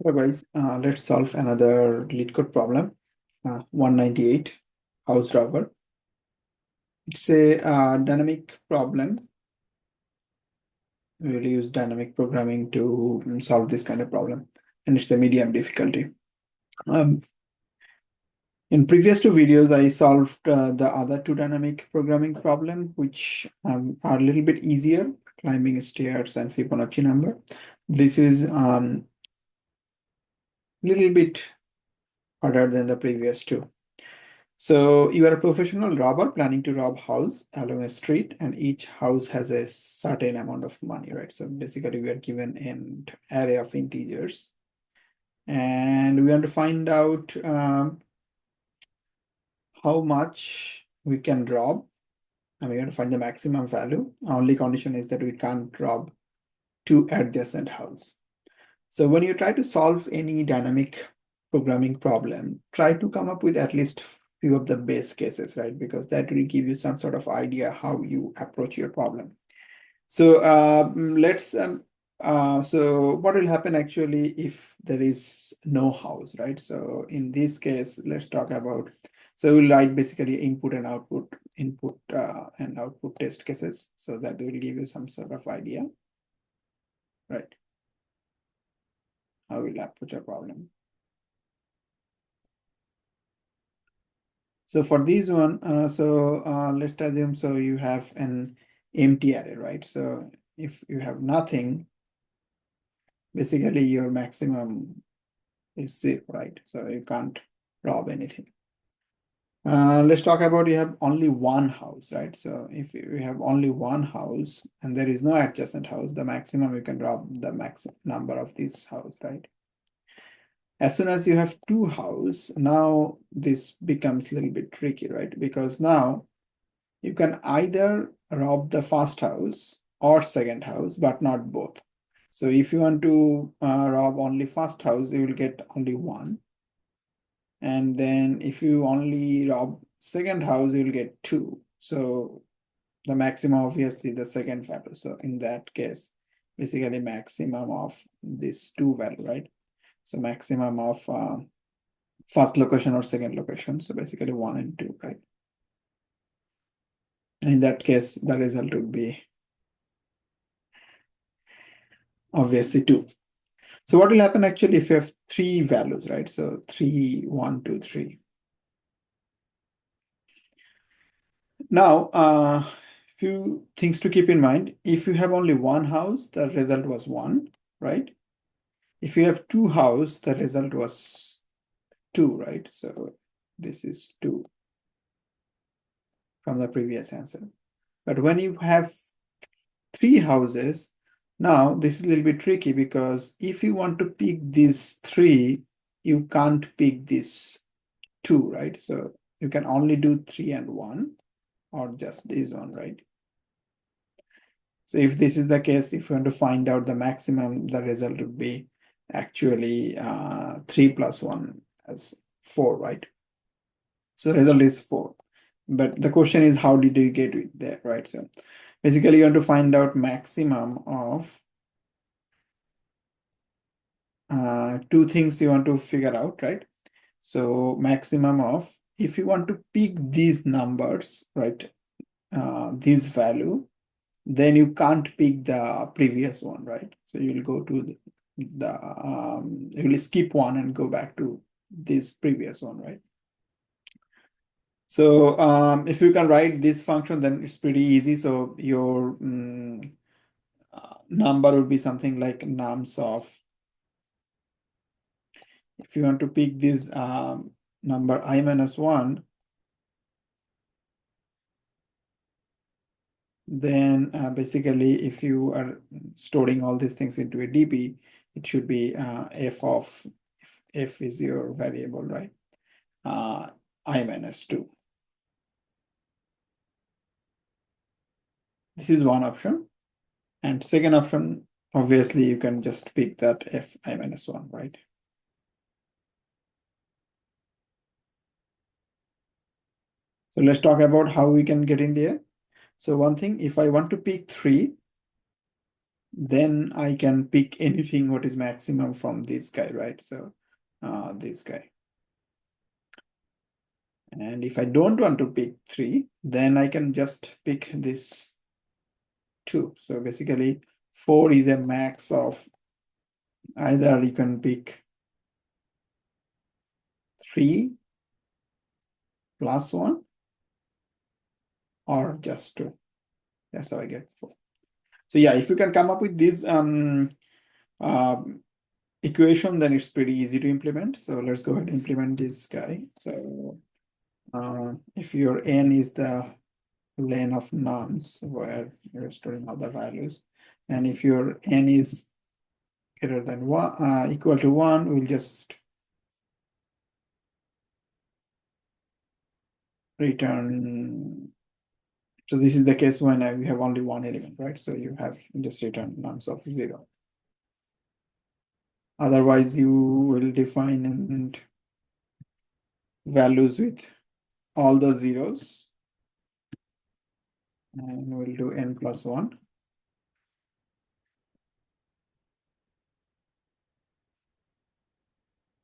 Hello guys, let's solve another LeetCode problem. 198 house robber. It's a dynamic problem. We will use dynamic programming to solve this kind of problem, and it's a medium difficulty. In previous two videos, I solved the other two dynamic programming problem, which are a little bit easier, climbing stairs and Fibonacci number. This is a little bit harder than the previous two. So you are a professional robber planning to rob house along a street, and each house has a certain amount of money, right? So basically we are given an array of integers, and we want to find out how much we can rob, and we want to find the maximum value. Only condition is that we can't rob two adjacent house. So when you try to solve any dynamic programming problem, try to come up with at least few of the base cases, right? Because that will give you some sort of idea how you approach your problem. So so what will happen actually if there is no house, right? So in this case, let's talk about, so we'll write basically input and output test cases. So that will give you some sort of idea, right? How we'll approach a problem. So for this one, let's assume, so you have an empty array, right? So if you have nothing, basically your maximum is 0, right? So you can't rob anything. Let's talk about you have only one house, right? So if you have only one house and there is no adjacent house, the maximum you can rob the maximum number of this house, right? As soon as you have two houses, now this becomes a little bit tricky, right? Because now you can either rob the first house or second house, but not both. So if you want to rob only first house, you will get only one. And then if you only rob second house, you'll get two. So the maximum obviously the second value. So in that case, basically maximum of this two value, right? So maximum of first location or second location. So basically 1 and 2, right? In that case, the result would be obviously 2. So what will happen actually if you have three values, right? So 3, 1, 2, 3. Now, few things to keep in mind. If you have only one house, the result was 1, right? If you have two houses, the result was 2, right? So this is 2 from the previous answer. But when you have three houses, now this is a little bit tricky, because if you want to pick these 3, you can't pick this 2, right? So you can only do 3 and 1, or just this one, right? So if this is the case, if you want to find out the maximum, the result would be actually 3 plus 1 as 4, right? So the result is 4. But the question is, how did you get it there, right? So basically you want to find out maximum of two things you want to figure out, right? So maximum of, if you want to pick these numbers, right, this value, then you can't pick the previous one, right? So you'll go to you will skip one and go back to this previous one, right? So if you can write this function, then it's pretty easy. So your number would be something like nums of, if you want to pick this number I minus 1, then basically if you are storing all these things into a DB, it should be f of, if f is your variable, right? I minus 2. This is one option. And second option, obviously you can just pick that f I minus 1, right? So let's talk about how we can get in there. So one thing, if I want to pick 3, then I can pick anything what is maximum from this guy, right? So this guy. And if I don't want to pick 3, then I can just pick this 2. So basically 4 is a max of either you can pick 3 plus 1 or just 2. That's how I get 4. So yeah, if you can come up with this equation, then it's pretty easy to implement. So let's go ahead and implement this guy. So if your n is the len of nums where you're storing other values, and if your n is greater than 1 equal to 1, we'll just return. So this is the case when we have only one element, right? So you have just return nums of 0. Otherwise, you will define and values with all the zeros, and we'll do n plus 1.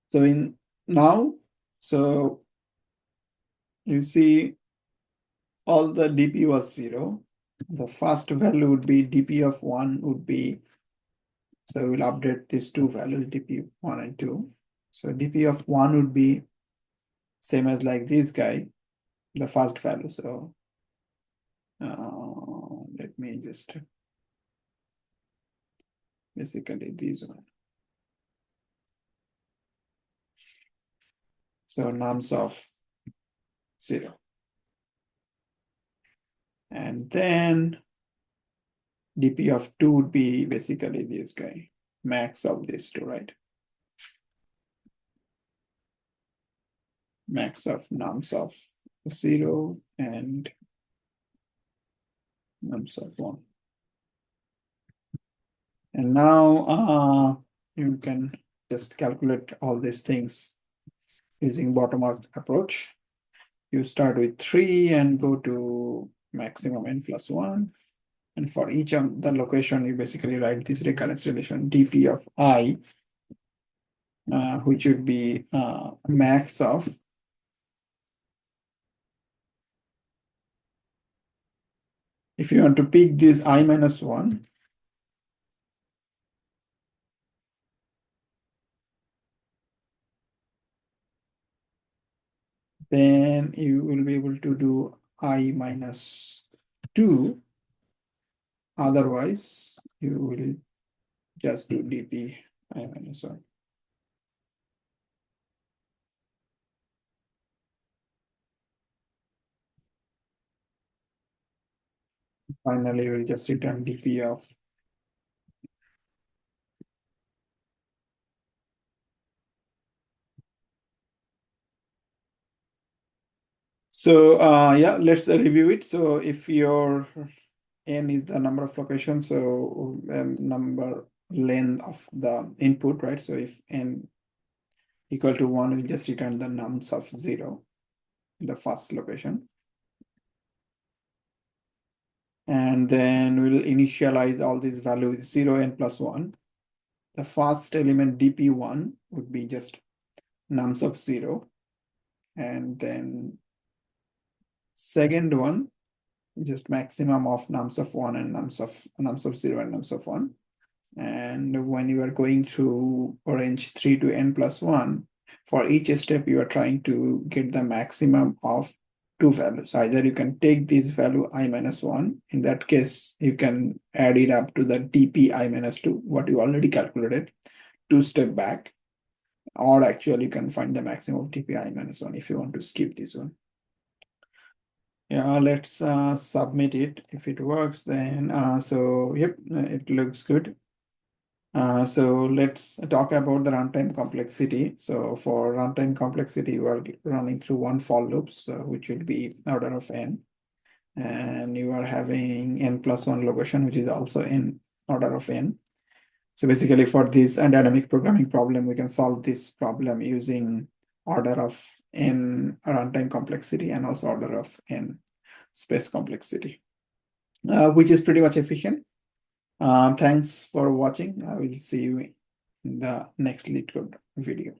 So in now, so you see all the dp was 0. The first value would be dp of 1 would be, so we'll update these two values, dp 1 and 2. So dp of 1 would be same as like this guy, the first value. So let me just basically this one. So nums of 0. And then dp of 2 would be basically this guy, max of these two, right? Max of nums of 0 and nums of 1. And now you can just calculate all these things using bottom-up approach. You start with 3 and go to maximum n plus 1. And for each of the location, you basically write this recurrence relation dp of I, which would be max of if you want to pick this I minus 1, then you will be able to do I minus 2. Otherwise, you will just do dp I minus 1. Finally, we'll just return dp of so yeah, let's review it. So if your n is the number of locations, so number length of the input, right? So if n equal to 1, we'll just return the nums of 0, the first location. And then we'll initialize all these values 0 n plus 1. The first element dp1 would be just nums of 0. And then second one, just maximum of nums of 1 and nums of 0 and nums of 1. And when you are going through range 3 to n plus 1, for each step you are trying to get the maximum of 2 values. Either you can take this value I minus 1. In that case, you can add it up to the dp I minus 2, what you already calculated, 2 step back. Or actually, you can find the maximum of dp I minus 1 if you want to skip this one. Yeah, let's submit it. If it works, then so yep, it looks good. So let's talk about the runtime complexity. So for runtime complexity, you are running through one for loops, which will be order of n. And you are having n plus 1 location, which is also in order of n. So basically for this dynamic programming problem, we can solve this problem using order of n runtime complexity and also order of n space complexity, which is pretty much efficient. Thanks for watching. I will see you in the next LeetCode video.